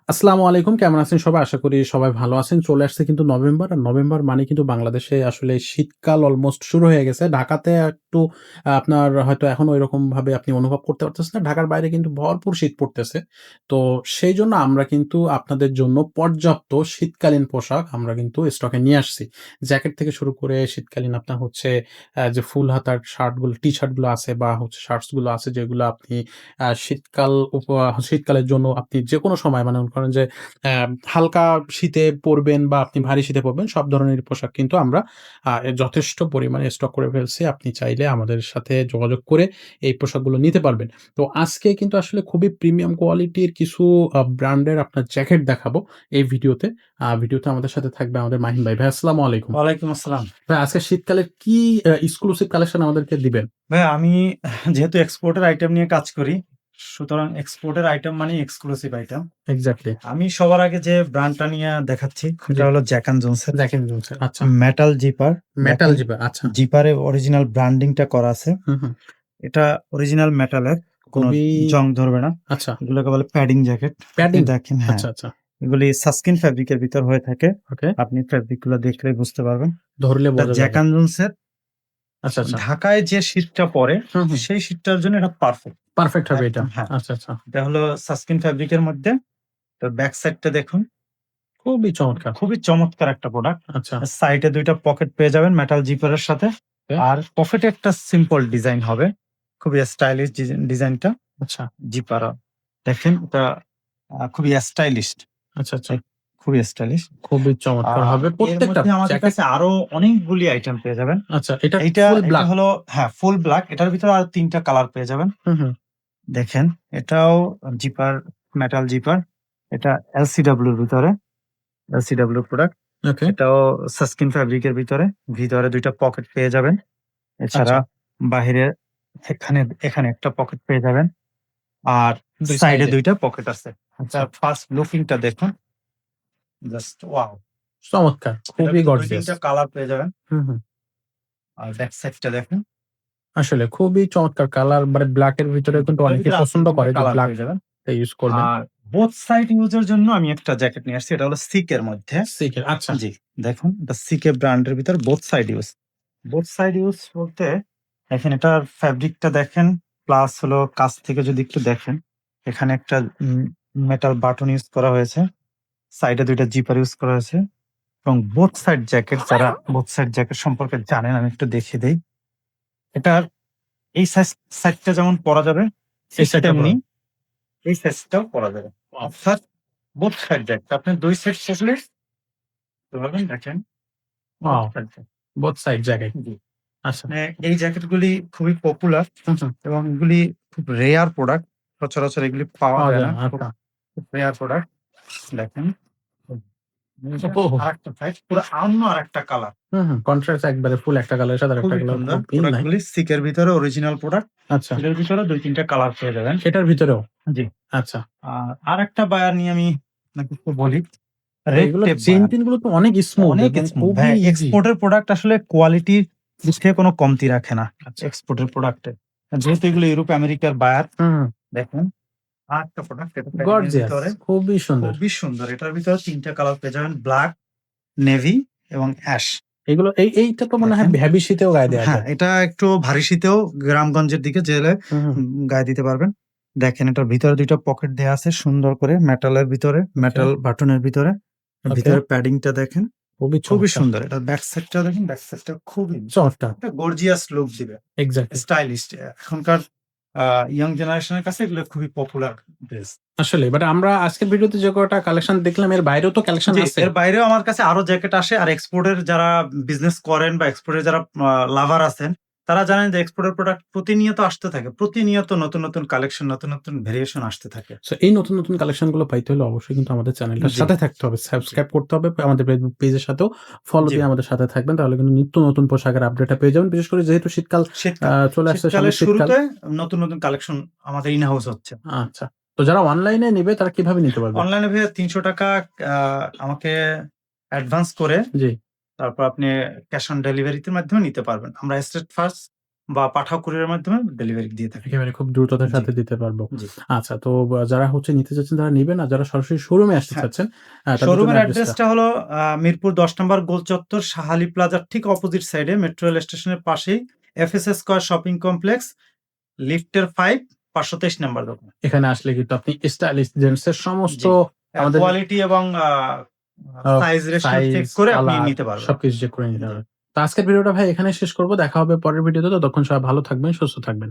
আসসালামু আলাইকুম। কেমন আছেন সবাই? আশা করি সবাই ভালো আছেন। চলে আসছে কিন্তু নভেম্বর। আর নভেম্বর মানে কিন্তু বাংলাদেশে আসলে শীতকাল অলমোস্ট শুরু হয়ে গেছে। ঢাকাতে একটু আপনার হয়তো এখনো ঐরকমভাবে আপনি অনুভব করতে পারতেছেন না। ঢাকার বাইরে কিন্তু ভরপুর শীত পড়তেছে। তো সেইজন্য আমরা কিন্তু আপনাদের জন্য পর্যাপ্ত শীতকালীন পোশাক আমরা কিন্তু স্টকে নিয়ে আসছি। জ্যাকেট থেকে শুরু করে শীতকালীন আপনার হচ্ছে যে ফুল হাতার শার্টগুলো, টি-শার্ট গুলো আছে বা হচ্ছে শার্টস গুলো আছে যেগুলো আপনি শীতকালের জন্য আপনি যেকোনো সময় মানে মনে করেন যে হালকা শীতে পড়বেন বা আপনি ভারী শীতে পড়বেন, সব ধরনের পোশাক কিন্তু আমরা যথেষ্ট পরিমাণে স্টক করে ফেলছি। আপনি চাইলে আমাদের সাথে যোগাযোগ করে এই পোশাকগুলো নিতে পারবেন। তো আজকে কিন্তু আসলে খুবই প্রিমিয়াম কোয়ালিটির কিছু ব্র্যান্ডের আপনার জ্যাকেট দেখাবো এই ভিডিওতে। ভিডিওতে আমাদের সাথে থাকবে আমাদের মাহিন ভাই। ভাই আসসালামু আলাইকুম। ওয়ালাইকুম আসসালাম। ভাই আজকে শীতকালের কি এক্সক্লুসিভ কালেকশন আমাদেরকে দিবেন? ভাই আমি যেহেতু এক্সপোর্টের আইটেম নিয়ে কাজ করি, সুতরাং এক্সপোর্টের আইটেম মানেই এক্সক্লুসিভ আইটেম। এক্সাক্টলি। আমি সবার আগে যে ব্র্যান্ডটা নিয়ে দেখাচ্ছি জি। এটা হলো জ্যাক অ্যান্ড জোনসের জ্যাক এন্ড জোনসের। আচ্ছা। Metal zipper. মেটাল দেখেন জিপার। আচ্ছা। জিপারে অরিজিনাল ব্র্যান্ডিংটা করা আছে। হুম, হুম। এটা অরিজিনাল মেটালের, কোনো খুবই জং ধরবে না। আচ্ছা, এগুলোকে বলে প্যাডিং জ্যাকেট। আপনি প্যাডিং? দেখেন, হ্যাঁ, আচ্ছা, আচ্ছা। এগুলি সাস্কিন ফ্যাব্রিকের ভিতর হয়ে থাকে। ওকে। আপনি ফ্যাব্রিকগুলো দেখলেই বুঝতে পারবেন। ধরলে এটা বোঝা জ্যাক যাবে। অ্যান্ড জোনসের আচ্ছা, আচ্ছা। ঢাকায় যে শীতটা পড়ে হুম, হুম। সেই শীতটার জন্য এটা পারফেক্ট। পারফেক্ট হবে এটা। একদম, হ্যাঁ। আচ্ছা, আচ্ছা। এটা হলো সাসকিন ফ্যাব্রিকের মধ্যে। তো ব্যাক সাইডটা দেখুন। খুবই চমৎকার। খুবই চমৎকার একটা প্রোডাক্ট। আচ্ছা। সাইডে ২ টা পকেট পেয়ে যাবেন মেটাল জিপারের সাথে। ওকে। আর পকেটে একটা সিম্পল ডিজাইন হবে। খুবই স্টাইলিশ ডিজাইনটা। আচ্ছা, জিপারও দেখেন এটা খুবই স্টাইলিশড। আচ্ছা, আচ্ছা। এ খুবই স্টাইলিশ। খুবই চমৎকার আর হবে এর প্রত্যেকটা মধ্যে আমাদের জ্যাকেট। কাছে আরো অনেকগুলি আইটেম পেয়ে যাবেন। আচ্ছা, এটা এইটা ফুল এটা ব্লাক। হলো, হ্যাঁ, ফুল ব্লাক। এটার ভিতরে আরো ৩ টা কালার পেয়ে যাবেন। হুম, হুম। দেখেন এটাও জিপার, মেটাল জিপার। এটা LCW এর ভিতরে, LCW প্রোডাক্ট। ওকে। এটাও সাসকিন ফ্যাব্রিকের ভিতরে। ভিতরে ২ টা পকেট পেয়ে যাবেন। এছাড়া আচ্ছা। বাহিরে এখানে এখানে একটা পকেট পেয়ে যাবেন। আর ২ সাইডে সাইডে। ২ টা পকেট আছে। আচ্ছা। এটার ফার্স্ট লুকিংটা দেখুন। Just wow! চমৎকার। এটার খুবই ভিতরে ২-৩ গর্জিয়াস। টা কালার পেয়ে যাবেন। হুম, হুম। আর ব্যাক সাইডটা দেখুন। আসলে খুবই চমৎকার কালার মানে ব্লাক এর ভিতরে কিন্তু এটার অনেকেই ভিতরে আর পছন্দ ২-৩ টা করে যে কালার ব্লাক পেয়ে যাবেন। টা ইউস করবেন। আর বোথ সাইড ইউজের জন্য আমি একটা জ্যাকেট নিয়ে আসছি। এটা হলো সিকের মধ্যে। সিকের আচ্ছা। জি, দেখুন এটা সিকে ব্র্যান্ডের ভিতর both side use. Both side use বলতে দেখেন এটার ফ্যাব্রিকটা দেখেন, প্লাস হলো কাছ থেকে যদি একটু দেখেন, এখানে একটা মেটাল বাটন ইউজ করা হয়েছে। সাইডে ২ টা জিপার ইউজ করা হয়েছে এবং বোথ সাইড জ্যাকেট, যারা বোথ সাইড জ্যাকেট সম্পর্কে জানেন আমি একটু দেখিয়ে দেই। এটার এই সাইডটা যেমন পরা যাবে এই ঠিক সাইডটা তেমনি পড়ুন। এই সাইজটাও পরা যাবে। ওয়াও! অর্থাৎ বোথ সাইড জ্যাকেট আপনি ২ সাইড পরলে এভাবে দেখেন both wow! Side jacket. Both side jacket. জি। আচ্ছা। মানে এই জ্যাকেটগুলি খুবই পপুলার হুম, হুম। এবং এগুলি খুব রেয়ার প্রোডাক্ট। সচরাচর এগুলি পাওয়া পাওয়া যায় যায় না। না। খুব আচ্ছা। খুব রেয়ার প্রোডাক্ট। দেখেন। এটা ওহো! আরেকটা সাইড, পুরা অন্য আরেকটা কালার। হুম, হুম। কন্ট্রাস্ট একবারে ফুল একটা কালারের সাথে আরেকটা খুবই কালার সুন্দর খুবই নাইস। প্রোডাক্টগুলি। সিকের ভিতরে অরিজিনাল প্রোডাক্ট। আচ্ছা। এটার ভিতরে ২-৩ টা কালার পেয়ে যাবেন। এটার ভিতরেও? জি। আচ্ছা। আরেকটা বায়ার নিয়ে আমি আপনাকে একটু বলি। ভাই রেড এগুলোর টেপ চেইন বায়ার। টেইন গুলো তো অনেক স্মুথ অনেক এবং স্মুথ ভাই। খুবই ইজি। এক্সপোর্টের প্রোডাক্ট আসলে কোয়ালিটির দিক থেকে কোনো কমতি রাখে না। আচ্ছা। এক্সপোর্টের প্রোডাক্টে। যেহেতু এগুলো ইউরোপ আমেরিকার বায়ার। হুম, হুম। দেখুন আরেকটা প্রোডাক্ট, এটা প্যাকেজিং এর গর্জিয়াস ভিতরে। খুবই সুন্দর। খুবই সুন্দর। এটার ভিতরে ৩ টা কালার পেয়ে যাবেন। ব্লাক, নেভি এবং অ্যাশ। এগুলো এইটা তো মনে হয় দেখেন, হেভি শীতেও গায়ে দেয়া হ্যাঁ, যায়। এটা একটু ভারী শীতেও গ্রামগঞ্জের দিকে জেলে হুম, হুম। গায়ে দিতে পারবেন। দেখেন এটার ভিতরে ২ টা পকেট দেয়া আছে সুন্দর করে মেটালের ভিতরে, ওকে, মেটাল বাটনের ভিতরে। ওকে। ভিতরে প্যাডিংটা দেখেন। খুবই খুবই চমৎকার। সুন্দর। এটার ব্যাক সাইডটা দেখেন, ব্যাক সাইডটা খুবই চমৎকার। একটা গর্জিয়াস লুক দিবে। এক্সাক্টলি। স্টাইলিশ। এখনকার ইয়ং জেনারেশন এর কাছে এগুলো খুবই পপুলার ড্রেস। আসলেই বাট আমরা আজকের ভিডিওতে যে কয়টা কালেকশন দেখলাম এর বাইরেও তো কালেকশন জি, আছে। এর বাইরেও আমার কাছে আরো জ্যাকেট আসে। আর এক্সপোর্ট এর যারা বিজনেস করেন বা এক্সপোর্ট এর যারা লাভার আছেন, তারা জানেন যে এক্সপোর্ট এর প্রোডাক্ট প্রতিনিয়ত আসতে থাকে। প্রতিনিয়ত নতুন, নতুন কালেকশন, নতুন, নতুন ভেরিয়েশন আসতে থাকে। সো এই নতুন, নতুন কালেকশন গুলো পাইতে হলে অবশ্যই কিন্তু আমাদের চ্যানেলটার জি, সাথে থাকতে হবে। জি, সাবস্ক্রাইব করতে হবে। আমাদের ফেসবুক পেজের সাথেও ফলো জি। দিয়ে আমাদের সাথে থাকবেন। তাহলে কিন্তু নিত্য নতুন পোশাকের আপডেটটা পেয়ে যাবেন। বিশেষ করে যেহেতু শীতকাল শীতকাল। চলে আসছে সামনে শীতকালের শীতকাল। শুরুতে নতুন, নতুন কালেকশন আমাদের ইন হাউস হচ্ছে। আচ্ছা। তো যারা অনলাইনে নিবে তারা কিভাবে নিতে পারবে? অনলাইনে ভাইয়া ৳৩০০ আ আমাকে অ্যাডভান্স করে জি। তারপর আপনি ক্যাশ অন ডেলিভারিতে মাধ্যমে নিতে পারবেন। আমরা স্টেট ফার্স্ট বা পাঠাও কুরিয়ারের মাধ্যমে ডেলিভারি দিয়ে থাকি। একেবারে খুব দ্রুততার জি, সাথে দিতে পারবো। জি। আচ্ছা, তো যারা হচ্ছে নিতে চাচ্ছেন তারা নিবেন, আর যারা সরাসরি শোরুমে আসতে হ্যাঁ, চাচ্ছেন তাদের জন্য শোরুমের অ্যাড্রেসটা? অ্যাড্রেসটা হলো মিরপুর ১০ নম্বর গোল চত্বর, শাহালি প্লাজার ঠিক অপোজিট সাইডে মেট্রো রেল স্টেশনের পাশেই এফএসএস স্কয়ার শপিং কমপ্লেক্স, লিফটের 5, ৫২৩ নাম্বার দোকান। এখানে আসলে কিন্তু আপনি স্টাইলিশ জেন্টস এর সমস্ত জি। আমাদের কোয়ালিটি এবং আ সাইজ রেশিও চেক সাইজ, করে আপনি কালার নিতে পারবেন। সবকিছু চেক করে নিতে জি। পারবেন। তো আজকের ভিডিওটা ভাই এখানেই শেষ করব। দেখা হবে পরের ভিডিওতে। ততক্ষণ সবাই ভালো থাকবেন, সুস্থ থাকবেন।